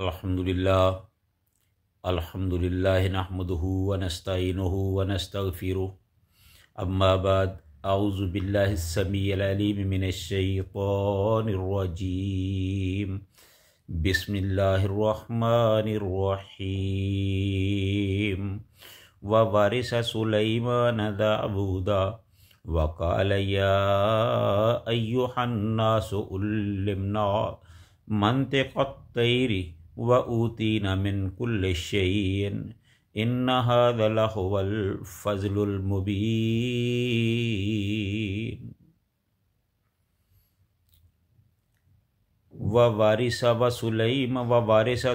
अल्हम्दुलिल्लाह नहमदुहु व नस्तईनुहु व नस्तगफिरुह अम्मा बाद अऊज़ु बिल्लाहिस समीइल अलीम मिनश शैतानिर रजीम बिस्मिल्लाहिर रहमानिर रहीम व वारिस सुलैमान दाऊदा व क़ाल या अय्युहन नासु उल्लिमना मंतिक़त तैरी व ऊतीना मिन कुल्लि शैइन इन्ना हाज़ा लहुवल फ़ज़्लुल मुबीन। व वारिसा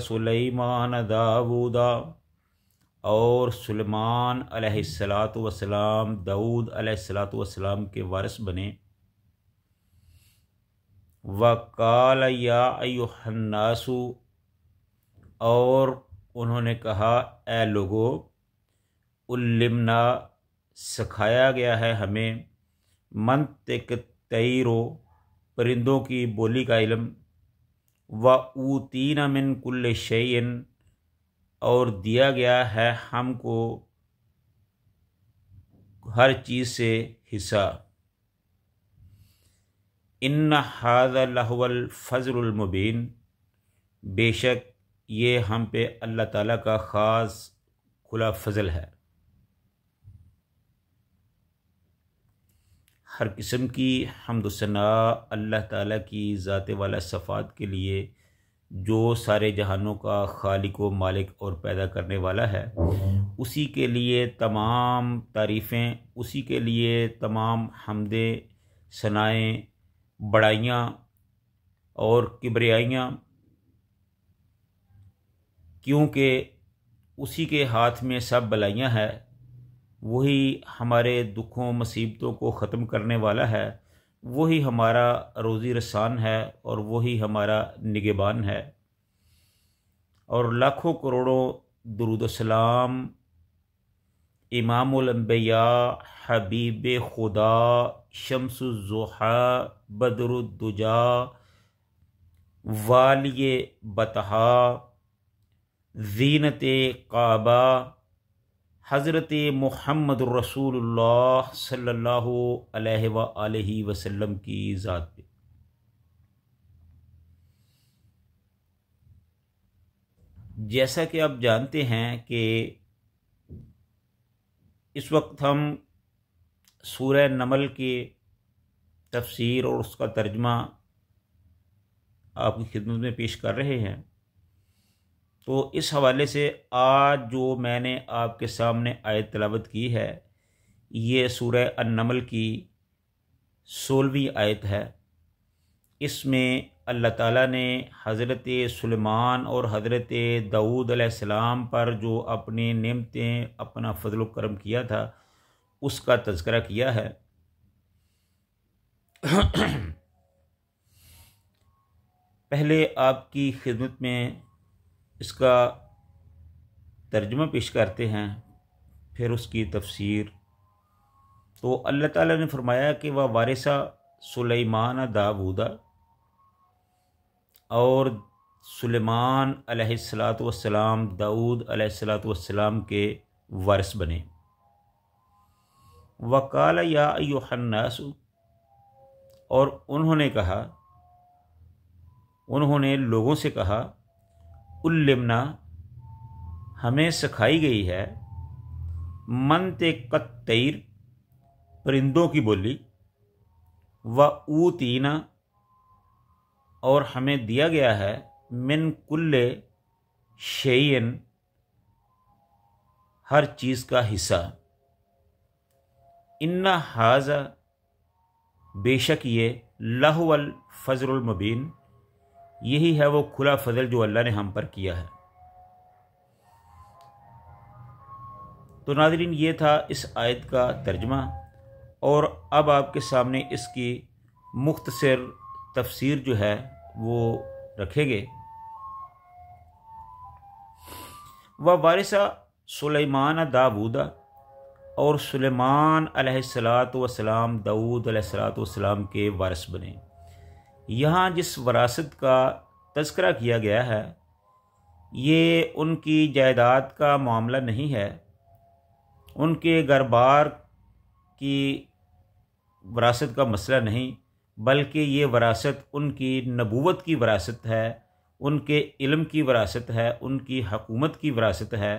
सुलैमान दाऊदा, और सुलेमान अलैहिस्सलातु वस्सलाम दाऊद अलैहिस्सलातु वस्सलाम के वारिस बने। वक़ाल या अय्युहन्नासु, और उन्होंने कहा ए लोगो, उल्लिमना सिखाया गया है हमें, मंतिक तैरो परिंदों की बोली का इल्म, व ऊतीना मिन कुल्लि शैइन, और दिया गया है हमको हर चीज़ से हिस्सा। इन्ना हाज़ा लहुवल फ़ज़्लुल मुबीन, बेशक ये हम पे अल्लाह ताला का ख़ास खुला फ़ज़ल है। हर किस्म की हम्द सना अल्लाह ताला की ज़ात वाला सफ़ात के लिए, जो सारे जहानों का खालिक व मालिक और पैदा करने वाला है। उसी के लिए तमाम तारीफ़ें, उसी के लिए तमाम हम्दे सनाएँ, बड़ाइयाँ और किबरियाइयाँ, क्योंकि उसी के हाथ में सब भलाइयाँ है। वही हमारे दुखों मुसीबतों को ख़त्म करने वाला है, वही हमारा रोज़ी रसान है और वही हमारा निगहबान है। और लाखों करोड़ों दुरूद सलाम इमामुल अंबिया, हबीब खुदा, शम्सुज़्ज़ुहा, बदरुद्दुजा, वालिये बतहा, ज़ीनते काबा, हज़रत मुहम्मदुर रसूलुल्लाह सल्लल्लाहु अलैहि व आलिहि वसल्लम की ज़ात पे। जैसा कि आप जानते हैं कि इस वक्त हम सूरह नमल की तफसीर और उसका तर्जमा आपकी खिदमत में पेश कर रहे हैं। तो इस हवाले से आज जो मैंने आपके सामने आयत तिलावत की है, ये सूरह अन-नमल की 16वीं आयत है। इसमें अल्लाह ताला ने हज़रत सुलेमान और हज़रत दाऊद अलैहिस्सलाम पर जो अपनी नेमतें, अपना फ़ज़ल व करम किया था, उसका तज़किरा किया है। पहले आपकी खिदमत में इसका तर्जुमा पेश करते हैं, फिर उसकी तफसीर। तो अल्लाह ताला ने फरमाया कि वह वारिसा सुलैमान दाऊदा, और सुलेमान अलैहिस्सलातु वस्सलाम दाऊद अलैहिस्सलातु वस्सलाम के वारिस बने। वक़ाल या अय्युहन्नासु, और उन्होंने लोगों से कहा, उल्लिमना हमें सिखाई गई है, मंतिक़त तैर परिंदों की बोली, व ऊतीना, और हमें दिया गया है, मिन कुल्ले शैइन हर चीज़ का हिस्सा। इन्ना हाज़ा बेशक ये लहुवल फ़ज़्लुल मुबीन, यही है वो खुला फ़ज़ल जो अल्लाह ने हम पर किया है। तो नाज़रीन, ये था इस आयत का तर्जुमा, और अब आपके सामने इसकी मुख्तसर तफसीर जो है वो रखेंगे। व वारिसा सुलैमान दाऊदा, और सुलेमान अलैहिस्सलातु वस्सलाम दाऊद अलैहिस्सलातु वस्सलाम के वारिस बने। यहाँ जिस वरासत का तज़किरा किया गया है, ये उनकी जायदाद का मामला नहीं है, उनके घर-बार की विरासत का मसला नहीं, बल्कि ये विरासत उनकी नबूवत की विरासत है, उनके इल्म की विरासत है, उनकी हकूमत की विरासत है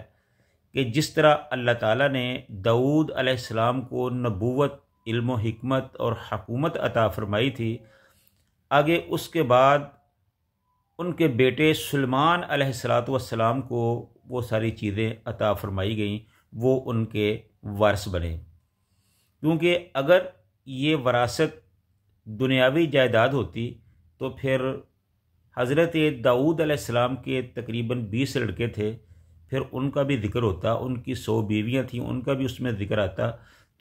कि जिस तरह अल्लाह ताला ने दाऊद अलैहिस्सलाम को नबूवत, इल्म व हिकमत और हकूमत अता फरमाई थी, आगे उसके बाद उनके बेटे सुलेमान अलैहिस्सलातु वस्सलाम को वो सारी चीज़ें अता फरमाई गईं, वो उनके वारिस बने। क्योंकि अगर ये वरासत दुनियावी जायदाद होती तो फिर हज़रत दाऊद अलैहिस्सलाम के तकरीबन 20 लड़के थे, फिर उनका भी ज़िक्र होता, उनकी 100 बीवियाँ थीं, उनका भी उसमें ज़िक्र आता।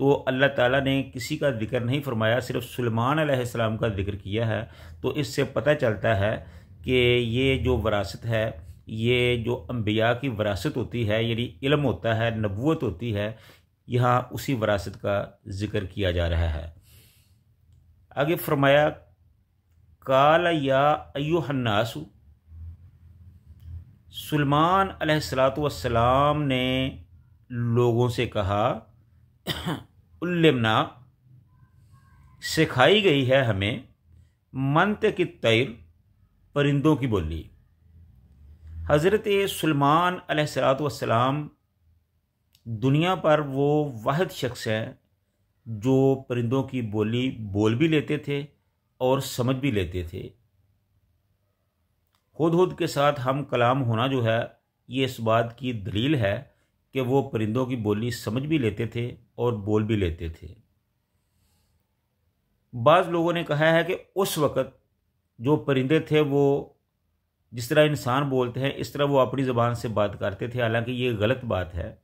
तो अल्लाह ताला ने किसी का ज़िक्र नहीं फरमाया, सिर्फ सुलेमान अलैहिस्सलाम का ज़िक्र किया है। तो इससे पता चलता है कि ये जो विरासत है, ये जो अंबिया की विरासत होती है, यानी इल्म होता है, नबूवत होती है, यहाँ उसी विरासत का ज़िक्र किया जा रहा है। आगे फरमाया, काल या अय्युहन्नासु, सुलेमान अलैहिस्सलातु वस्सलाम ने लोगों से कहा, उल्लिमना, सिखाई गई है हमें, मंतिक़ तैर, परिंदों की बोली। हज़रत सुलेमान अलैहिस्सलातु वस्सलाम दुनिया पर वो वाहिद शख्स हैं जो परिंदों की बोली बोल भी लेते थे और समझ भी लेते थे। हुदहुद के साथ हम कलाम होना जो है, ये इस बात की दलील है कि वो परिंदों की बोली समझ भी लेते थे और बोल भी लेते थे। बाज़ लोगों ने कहा है कि उस वक़्त जो परिंदे थे वो जिस तरह इंसान बोलते हैं इस तरह वो अपनी ज़बान से बात करते थे, हालांकि ये गलत बात है।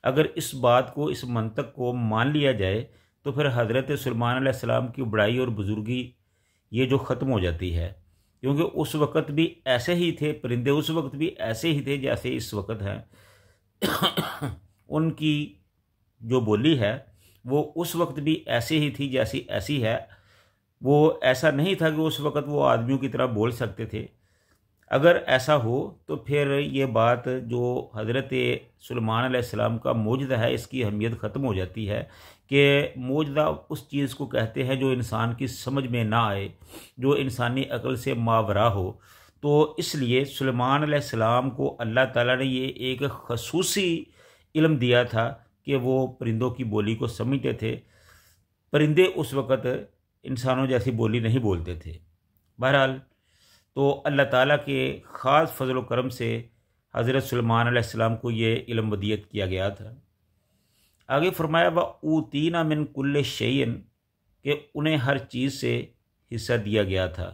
अगर इस बात को, इस मंतक को मान लिया जाए तो फिर हज़रत सुलेमान अलैहिस्सलाम की बड़ाई और बुज़ुर्गी ये जो ख़त्म हो जाती है, क्योंकि उस वक़्त भी ऐसे ही थे परिंदे, उस वक़्त भी ऐसे ही थे जैसे इस वक़्त हैं। उनकी जो बोली है वो उस वक़्त भी ऐसे ही थी जैसी ऐसी है। वो ऐसा नहीं था कि उस वक़्त वो आदमियों की तरह बोल सकते थे। अगर ऐसा हो तो फिर ये बात जो हज़रत सुलेमान अलैहिस्सलाम का मौजज़ा है, इसकी अहमियत ख़त्म हो जाती है कि मौजज़ा उस चीज़ को कहते हैं जो इंसान की समझ में ना आए, जो इंसानी अक़ल से मावरा हो। तो इसलिए सुलेमान अलैहिस्सलाम को अल्लाह ताला ने ये एक ख़ुसूसी इल्म दिया था कि वो परिंदों की बोली को समझते थे। परिंदे उस वक़्त इंसानों जैसी बोली नहीं बोलते थे। बहरहाल तो अल्लाह ताला के ख़ास फ़ज़ल व करम से हज़रत सुलेमान अलैहिस्सलाम को ये इल्म वदियत किया गया था। आगे फरमाया, व ऊतीना मिन कुल्ले शैइन, कि उन्हें हर चीज़ से हिस्सा दिया गया था।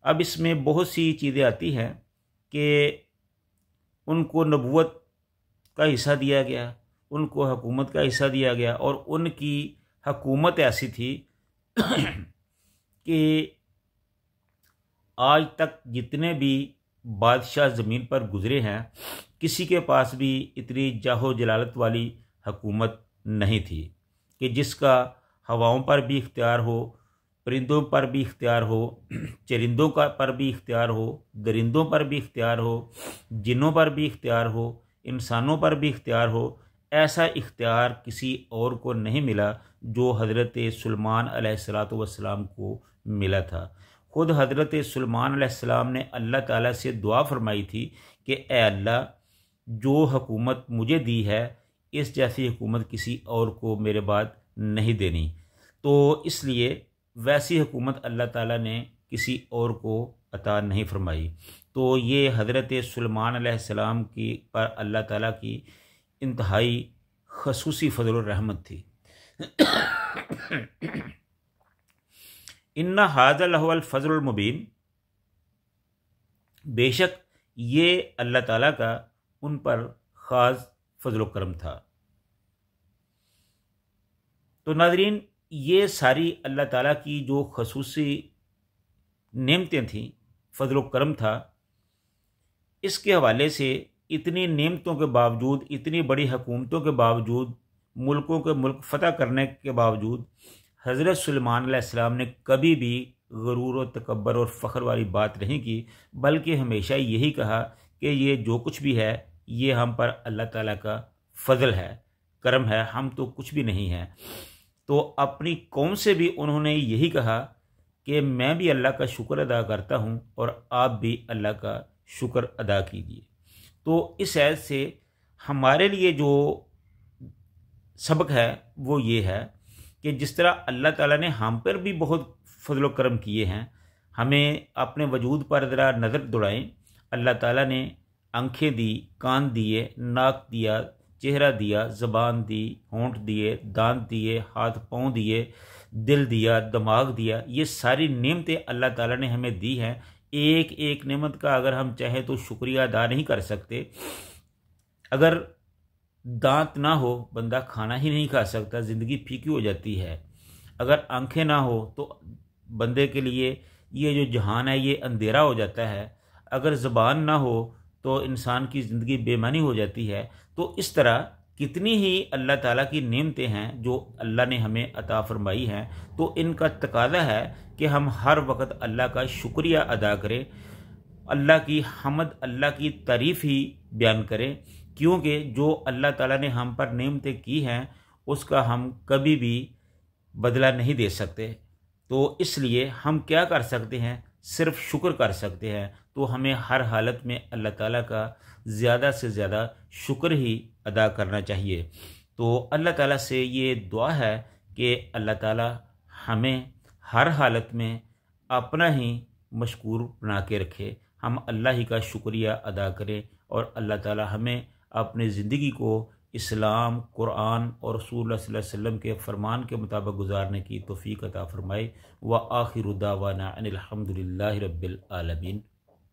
अब इसमें बहुत सी चीज़ें आती हैं कि उनको नबूवत का हिस्सा दिया गया, उनको हकूमत का हिस्सा दिया गया, और उनकी हकूमत ऐसी थी कि आज तक जितने भी बादशाह ज़मीन पर गुज़रे हैं, किसी के पास भी इतनी जाहो जलालत वाली हकूमत नहीं थी कि जिसका हवाओं पर भी इख्तियार हो, परिंदों पर भी इख्तियार हो, चरिंदों का पर भी इख्तियार हो, दरिंदों पर भी इख्तियार हो, जिन्नों पर भी इख्तियार हो, इंसानों पर भी इख्तियार हो। ऐसा इख्तियार किसी और को नहीं मिला जो हज़रत सुलेमान अलैहिस्सलातु वस्सलाम को मिला था। खुद हज़रत सुलेमान अलैहिस्सलाम ने अल्लाह ताला से दुआ फरमाई थी कि ए अल्लाह, जो हुकूमत मुझे दी है इस जैसी हुकूमत किसी और को मेरे बाद नहीं देनी। तो इसलिए वैसी हुकूमत अल्लाह ताला ने किसी और को अता नहीं फरमाई। तो ये हज़रत सुलेमान अलैहिस्सलाम की पर अल्लाह ताला की इंतहाई ख़ुसूसी फ़ज़ल और रहमत थी। इन्ना हाज़ा लहुवल फ़ज़लुल मुबीन, बेशक ये अल्लाह ताला का उन पर ख़ास फ़ज़ल व करम था। तो नाज़रीन, ये सारी अल्लाह ताला की जो ख़ुसूसी नेमतें थीं, फ़ज़ल व करम था, इसके हवाले से इतनी नेमतों के बावजूद, इतनी बड़ी हुकूमतों के बावजूद, मुल्कों के मुल्क फ़तह करने के बावजूद हज़रत सुलेमान अलैहिस्सलाम ने कभी भी गरूर और तकब्बर और फ़ख्र वाली बात नहीं की, बल्कि हमेशा यही कहा कि ये जो कुछ भी है ये हम पर अल्लाह ताला का फ़ज़ल है, करम है, हम तो कुछ भी नहीं हैं। तो अपनी कौम से भी उन्होंने यही कहा कि मैं भी अल्लाह का शुक्र अदा करता हूँ और आप भी अल्लाह का शुक्र अदा कीजिए। तो इस ऐत से हमारे लिए जो सबक है वो ये है कि जिस तरह अल्लाह ताला ने हम पर भी बहुत फजल करम किए हैं, हमें अपने वजूद पर ज़रा नज़र दौड़ाएं। अल्लाह ताला ने आँखें दी, कान दिए, नाक दिया, चेहरा दिया, ज़बान दी, होंठ दिए, दांत दिए, हाथ पाँव दिए, दिल दिया, दिमाग दिया। ये सारी नेमतें अल्लाह ताला ने हमें दी हैं। एक एक नेमत का अगर हम चाहें तो शुक्रिया अदा नहीं कर सकते। अगर दांत ना हो बंदा खाना ही नहीं खा सकता, ज़िंदगी फीकी हो जाती है। अगर आंखें ना हो तो बंदे के लिए ये जो जहान है ये अंधेरा हो जाता है। अगर ज़बान ना हो तो इंसान की ज़िंदगी बेमानी हो जाती है। तो इस तरह कितनी ही अल्लाह ताला की नेमतें हैं जो अल्लाह ने हमें अता फरमाई हैं। तो इनका तकाज़ा है कि हम हर वक्त अल्लाह का शुक्रिया अदा करें, अल्लाह की हमद, अल्लाह की तारीफ़ ही बयान करें, क्योंकि जो अल्लाह ताला ने हम पर नेमतें की हैं उसका हम कभी भी बदला नहीं दे सकते। तो इसलिए हम क्या कर सकते हैं, सिर्फ शुक्र कर सकते हैं। तो हमें हर हालत में अल्लाह ताला का ज़्यादा से ज़्यादा शुक्र ही अदा करना चाहिए। तो अल्लाह ताला से ये दुआ है कि अल्लाह ताला हमें हर हालत में अपना ही मशकूर बना के रखे, हम अल्लाह ही का शुक्रिया अदा करें और अल्लाह ताला हमें अपनी ज़िंदगी को इस्लाम, कुरान और रसूलुल्लाह सल्लल्लाहु अलैहि वसल्लम के फ़रमान के मुताबिक गुजारने की तौफ़ीक़ अता फ़रमाए। व आखिरु दावाना अनिल हम्दुलिल्लाहि रब्बिल आलमीन।